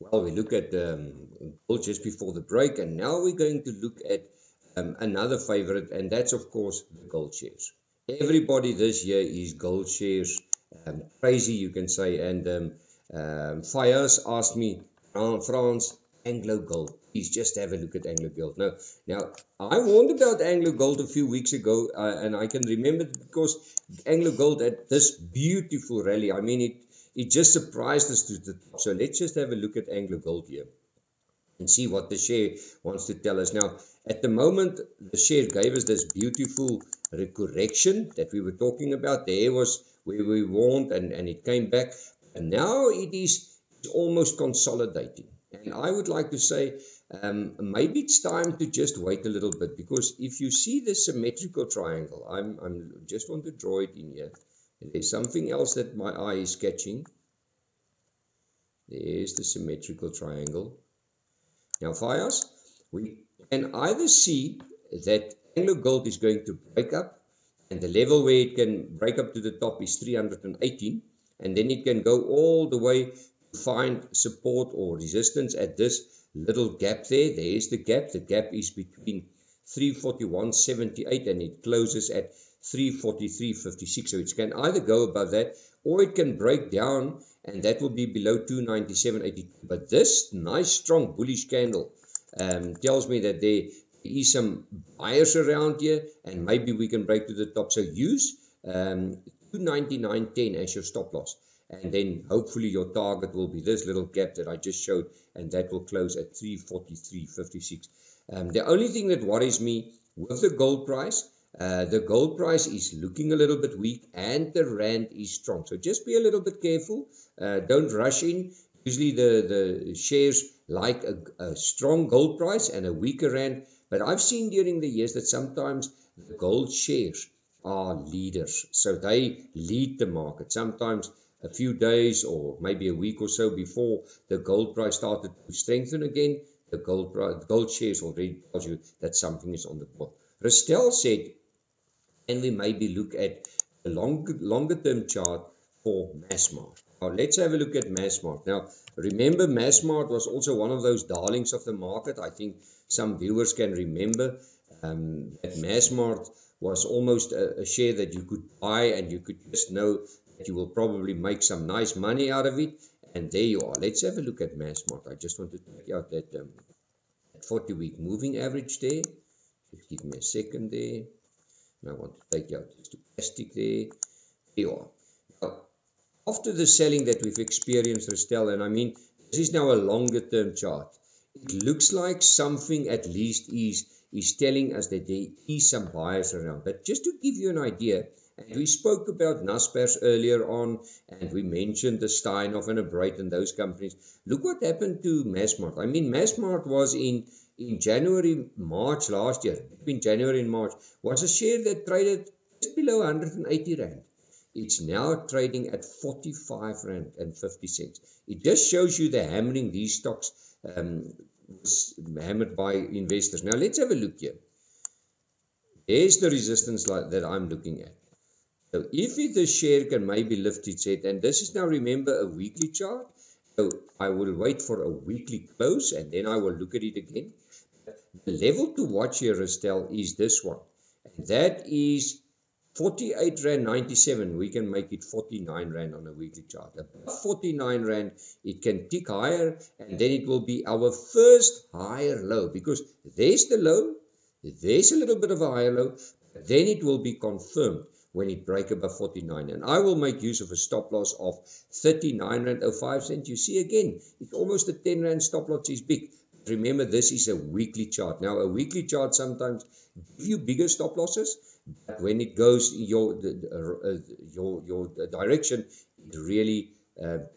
Well, we look at gold just before the break, and now we're going to look at another favorite, and that's, of course, the gold shares. Everybody this year is gold shares, crazy, you can say. And Fires asked me, Frans, Anglo Gold, please just have a look at Anglo Gold. Now, I warned about Anglo Gold a few weeks ago, and I can remember it because Anglo Gold had this beautiful rally. I mean, it just surprised us to the top. So let's just have a look at Anglo Gold here and see what the share wants to tell us. Now, at the moment, the share gave us this beautiful correction that we were talking about. There was where we warned, and it came back. And now it's almost consolidating. And I would like to say, maybe it's time to just wait a little bit, because if you see the symmetrical triangle, I'm just want to draw it in here. There's something else that my eye is catching. There's the symmetrical triangle. Now, Fires, we can either see that Anglo Gold is going to break up, and the level where it can break up to the top is 318, and then it can go all the way to find support or resistance at this little gap there. There's the gap. The gap is between 341.78 and it closes at 343.56. So it can either go above that, or it can break down, and that will be below 297.82. But this nice strong bullish candle tells me that there is some buyers around here, and maybe we can break to the top. So use 299.10 as your stop loss, and then hopefully your target will be this little gap that I just showed, and that will close at 343.56. The only thing that worries me with the gold price, the gold price is looking a little bit weak, and the rand is strong. So just be a little bit careful. Don't rush in. Usually the shares like a strong gold price and a weaker rand. But I've seen during the years that sometimes the gold shares are leaders. So they lead the market. Sometimes a few days or maybe a week or so before the gold price started to strengthen again, the gold shares already tells you that something is on the board. Rastel said, and we maybe look at a longer term chart for Massmart. Now let's have a look at Massmart. Now remember, Massmart was also one of those darlings of the market. I think some viewers can remember that Massmart was almost a share that you could buy, and you could just know that you will probably make some nice money out of it. And there you are. Let's have a look at Massmart. I just want to take out that 40-week moving average there. Just give me a second there. And I want to take out the stochastic there. There you are. Now, after the selling that we've experienced, Rastel, and I mean, this is now a longer term chart. It looks like something at least is telling us that there is some buyers around. But just to give you an idea, and we spoke about Naspers earlier on, and we mentioned the Steinhoff and a Bright and those companies. Look what happened to Massmart. I mean, Massmart was in January, March last year, between January and March, was a share that traded just below 180 Rand. It's now trading at 45 Rand and 50 cents. It just shows you the hammering these stocks was hammered by investors. Now let's have a look here. There's the resistance that I'm looking at. So if the share can maybe lift its head, and this is now, remember, a weekly chart. So I will wait for a weekly close, and then I will look at it again. The level to watch here, Rastel, is this one. And that is 48 Rand 97. We can make it 49 Rand on a weekly chart. Above 49 Rand, it can tick higher, and then it will be our first higher low, because there's the low, there's a little bit of a higher low, but then it will be confirmed when it breaks above 49. And I will make use of a stop loss of 39 Rand 05 cents. You see again, it's almost a 10 Rand stop loss is big. Remember, this is a weekly chart. Now, a weekly chart sometimes give you bigger stop losses, but when it goes in your direction, it really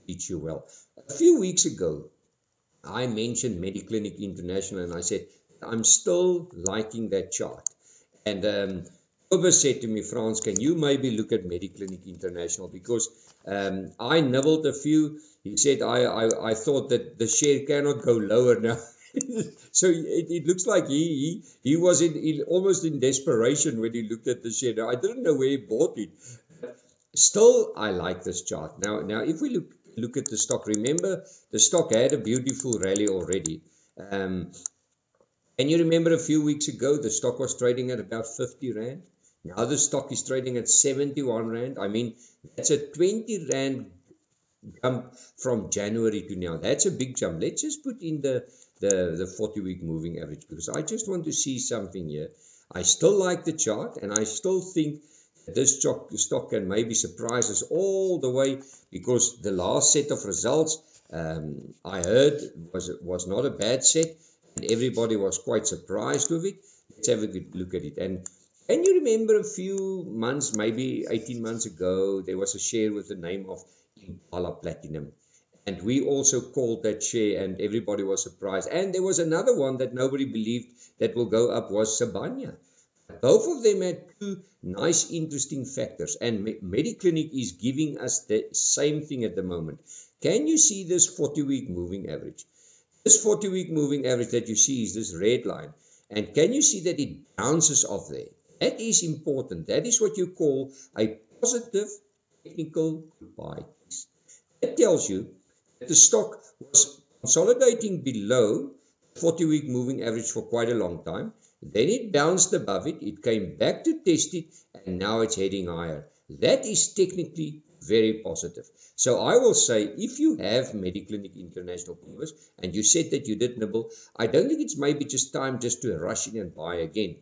beats you well. A few weeks ago, I mentioned Mediclinic International, and I said, I'm still liking that chart. And Ober said to me, Frans, can you maybe look at Mediclinic International? Because I nibbled a few. He said, I thought that the share cannot go lower now. So it looks like he was almost in desperation when he looked at the share. Now, I didn't know where he bought it. Still, I like this chart. Now if we look look at the stock. Remember, the stock had a beautiful rally already. And you remember a few weeks ago, the stock was trading at about 50 Rand. Now the stock is trading at 71 Rand. I mean, that's a 20 Rand jump from January to now. That's a big jump. Let's just put in the 40-week moving average, because I just want to see something here. I still like the chart, and I still think that this stock can maybe surprise us all the way, because the last set of results I heard was not a bad set, and everybody was quite surprised with it. Let's have a good look at it. And you remember a few months, maybe 18 months ago, there was a share with the name of Impala Platinum. And we also called that share, and everybody was surprised. And there was another one that nobody believed that will go up, was Sabania. Both of them had two nice, interesting factors. And Mediclinic is giving us the same thing at the moment. Can you see this 40-week moving average? This 40-week moving average that you see is this red line. And can you see that it bounces off there? That is important. That is what you call a positive technical goodbye. That tells you that the stock was consolidating below the 40-week moving average for quite a long time. Then it bounced above it. It came back to test it, and now it's heading higher. That is technically very positive. So I will say, if you have Mediclinic International Converse and you said that you did nibble, I don't think it's maybe just time just to rush in and buy again.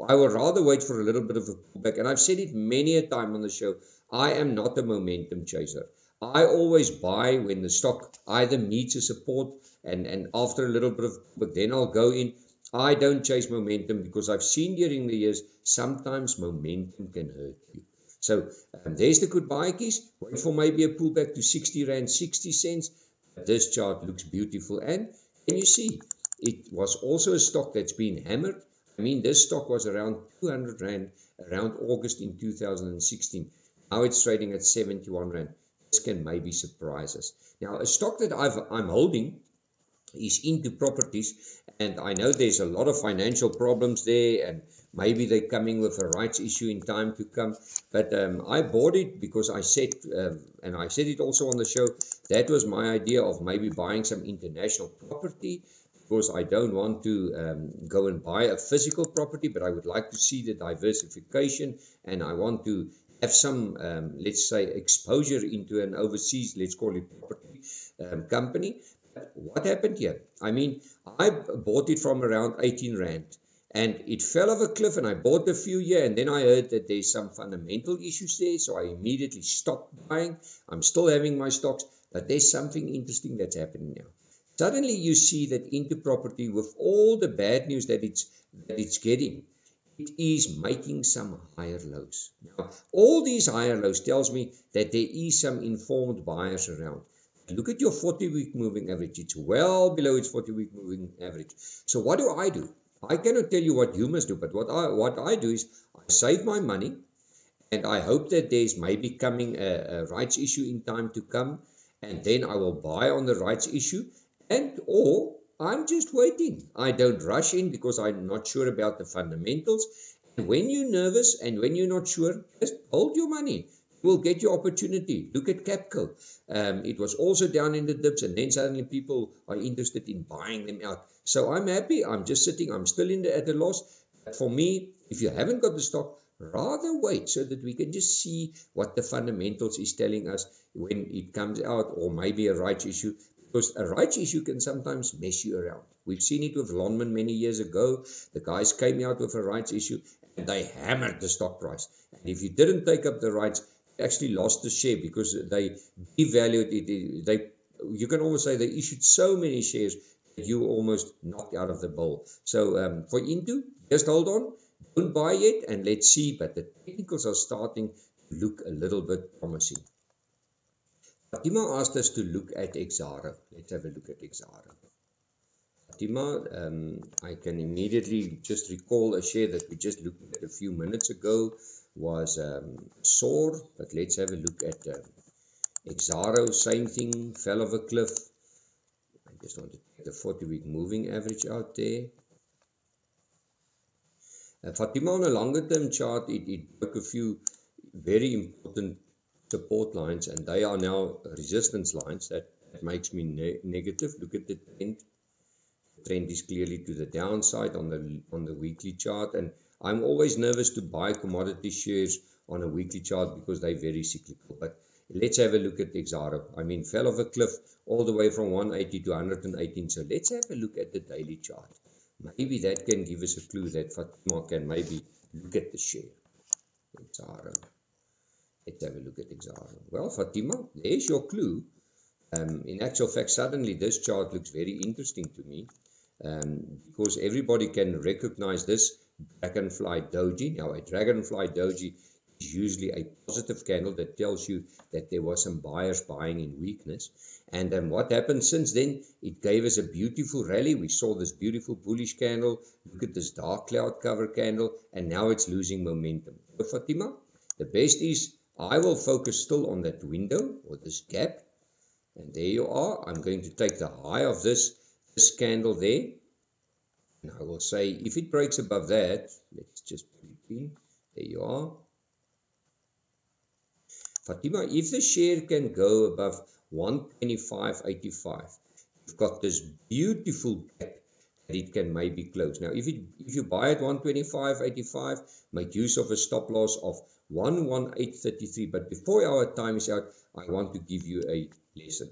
I would rather wait for a little bit of a pullback. And I've said it many a time on the show, I am not a momentum chaser. I always buy when the stock either meets a support, and after a little bit of, but then I'll go in. I don't chase momentum, because I've seen during the years, sometimes momentum can hurt you. So there's the goodbye keys. Wait for maybe a pullback to 60 Rand 60 cents. This chart looks beautiful. And can you see, it was also a stock that's been hammered. I mean, this stock was around 200 Rand around August in 2016. Now it's trading at 71 Rand. This can maybe surprise us. Now, a stock that I'm holding is into properties, and I know there's a lot of financial problems there, and maybe they're coming with a rights issue in time to come, but I bought it because I said, and I said it also on the show, that was my idea of maybe buying some international property, because I don't want to go and buy a physical property, but I would like to see the diversification, and I want to have some, let's say, exposure into an overseas, let's call it property company. What happened here? I mean, I bought it from around 18 Rand, and it fell off a cliff, and I bought a few here, and then I heard that there's some fundamental issues there, so I immediately stopped buying. I'm still having my stocks, but there's something interesting that's happening now. Suddenly you see that into property, with all the bad news that it's getting, it is making some higher lows. Now, all these higher lows tells me that there is some informed buyers around. Look at your 40-week moving average. It's well below its 40-week moving average. So what do? I cannot tell you what you must do, but what I do is I save my money, and I hope that there's maybe coming a rights issue in time to come, and then I will buy on the rights issue, or I'm just waiting. I don't rush in because I'm not sure about the fundamentals. And when you're nervous and when you're not sure, just hold your money. You will get your opportunity. Look at Capco. It was also down in the dips, and then suddenly people are interested in buying them out. So I'm happy. I'm just sitting. I'm still at a loss. But for me, if you haven't got the stock, rather wait so that we can just see what the fundamentals is telling us when it comes out, or maybe a rights issue. Because a rights issue can sometimes mess you around. We've seen it with Lonman many years ago. The guys came out with a rights issue, and they hammered the stock price. And if you didn't take up the rights, you actually lost the share because they devalued it. You can almost say they issued so many shares that you were almost knocked out of the bowl. So for Into, just hold on. Don't buy yet, and let's see. But the technicals are starting to look a little bit promising. Fatima asked us to look at Exaro. Let's have a look at Exaro. Fatima, I can immediately just recall a share that we just looked at a few minutes ago was SOAR, but let's have a look at Exaro. Same thing, fell off a cliff. I just want to take the 40-week moving average out there. Fatima, on a longer term chart, it broke a few very important support lines, and they are now resistance lines. That makes me negative. Look at the trend. The trend is clearly to the downside on the weekly chart, and I'm always nervous to buy commodity shares on a weekly chart because they're very cyclical. But let's have a look at Exxaro. I mean, fell off a cliff all the way from 180 to 118. So let's have a look at the daily chart. Maybe that can give us a clue that Fatima can maybe look at the share. Exxaro. Let's have a look at Exxaro. Well, Fatima, there's your clue. In actual fact, suddenly this chart looks very interesting to me, because everybody can recognize this dragonfly doji. Now, a dragonfly doji is usually a positive candle that tells you that there was some buyers buying in weakness. And then what happened since then? It gave us a beautiful rally. We saw this beautiful bullish candle. Look at this dark cloud cover candle, and now it's losing momentum. So, Fatima, the best is I will focus still on that window or this gap. And there you are. I'm going to take the high of this candle there. And I will say, if it breaks above that, let's just put it in. There you are. Fatima, if the share can go above 125.85, you've got this beautiful gap that it can maybe close. Now, if you buy at 125.85, make use of a stop loss of 118.33. But before our time is out, I want to give you a lesson.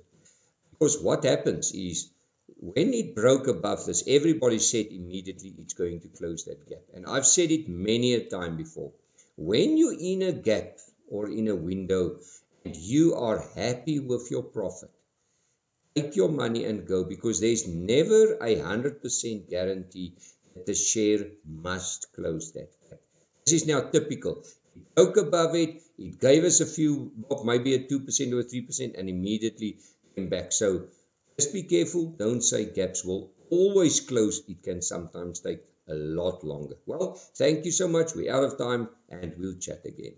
Because what happens is, when it broke above this, everybody said immediately it's going to close that gap. And I've said it many a time before. When you're in a gap or in a window and you are happy with your profit, take your money and go, because there's never 100% guarantee that the share must close that gap. This is now typical. It broke above it, it gave us a few, maybe a 2% or a 3%, and immediately came back. So just be careful. Don't say gaps will always close. It can sometimes take a lot longer. Well, thank you so much. We're out of time, and we'll chat again.